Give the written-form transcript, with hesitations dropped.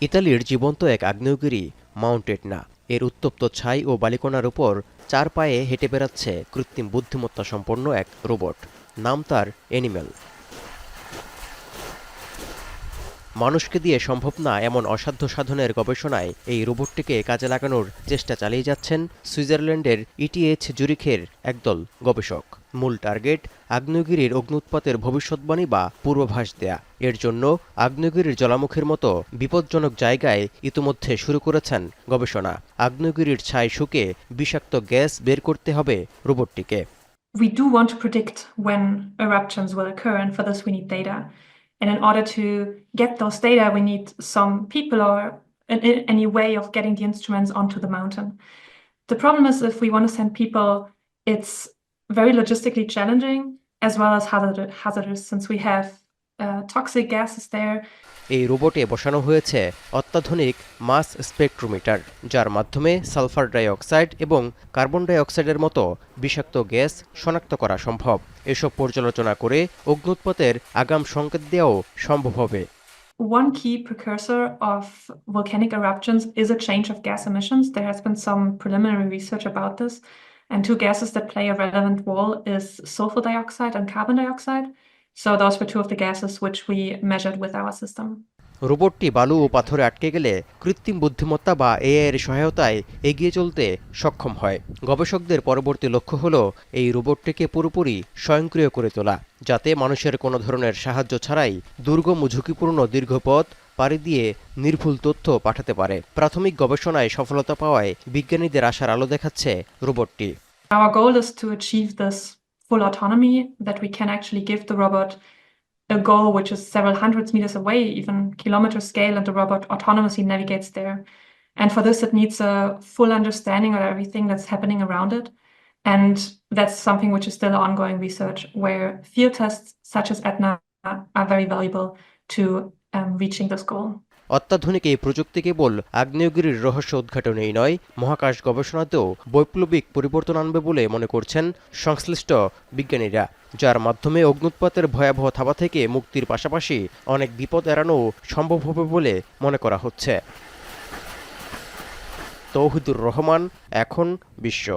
ইতালির জীবন্ত এক আগ্নেয়গিরি মাউন্ট এটনা। এর উত্তপ্ত ছাই ও বালিকণার উপর 4 পায়ে হেঁটে বেড়াচ্ছে কৃত্রিম বুদ্ধিমত্তা সম্পন্ন এক রোবট। নাম তার অ্যানিমেল। মানুষকে দিয়ে সম্ভব না এমন অসাধ্য সাধনের গবেষণায় এই রোবটটিকে কাজে লাগানোর চেষ্টা চালিয়ে যাচ্ছেন সুইজারল্যান্ডের ইটিএইচ জুরিখের একদল গবেষক। মূল টার্গেট আগ্নেয়গিরির অগ্ন্যুৎপাতের ভবিষ্যৎবাণী বা পূর্বাভাস দেয়া। এর জন্য আগ্নেয়গিরির জ্বালামুখীর মতো বিপজ্জনক জায়গায় ইতিমধ্যে শুরু করেছেন গবেষণা। আগ্নেয়গিরির ছাই শুকে বিষাক্ত গ্যাস বের করতে হবে রোবটটিকে। We do want to predict when eruptions will occur, and for this we need data. And in order to get those data, we need some people or any way of getting the instruments onto the mountain. The problem is if we want to send people, it's very logistically challenging as well as hazardous since we have toxic gases there. এই রোবটে বসানো হয়েছে অত্যাধুনিক মাস spectrometer, যার মাধ্যমে sulphur die oxide এবং carbon die অক্সাইডের মতো বিষাক্ত গ্যাস শনাক্ত করা সম্ভব। এসব পর্যালোচনা করে অগ্ন্যুৎপাতের আগাম সংকেত দেওয়াও সম্ভব হবে। One key precursor of volcanic eruptions is a change of gas emissions. There has been some preliminary research about this, and two gases that play a relevant role is sulfur dioxide and carbon dioxide. So those were two of the gases which we measured with our system. রোবটটি বালু ও পাথরে আটকে গেলে কৃত্রিম বুদ্ধিমত্তা বা AI এর সহায়তায় এগিয়ে চলতে সক্ষম হয়। গবেষকদের পরবর্তী লক্ষ্য হল এই রোবটটিকে পুরোপুরি স্বয়ংক্রিয় করে তোলা, যাতে মানুষের কোনো ধরনের সাহায্য ছাড়াই দুর্গম ও ঝুঁকিপূর্ণ দীর্ঘ পথ পাড়ি দিয়ে নির্ভুল তথ্য পাঠাতে পারে। প্রাথমিক গবেষণায় সফলতা পাওয়ায় বিজ্ঞানীদের আশার আলো দেখাচ্ছে রোবটটি। Our goal is to achieve this full autonomy, that we can actually give the robot a goal which is several hundreds meters away, even kilometer scale, and the robot autonomously navigates there. And for this, it needs a full understanding of everything that's happening around it. And that's something which is still ongoing research, where field tests such as ETNA are very valuable to reaching this goal. অত্যাধুনিক এই প্রযুক্তি কেবল আগ্নেয়গিরির রহস্য উদ্ঘাটনেই নয়, মহাকাশ গবেষণাতেও বৈপ্লবিক পরিবর্তন আনবে বলে মনে করছেন সংশ্লিষ্ট বিজ্ঞানীরা, যার মাধ্যমে অগ্ন্যুৎপাতের ভয়াবহ থাবা থেকে মুক্তির পাশাপাশি অনেক বিপদ এড়ানো সম্ভব হবে বলে মনে করা হচ্ছে। তৌহিদুর রহমান, এখন বিশ্ব।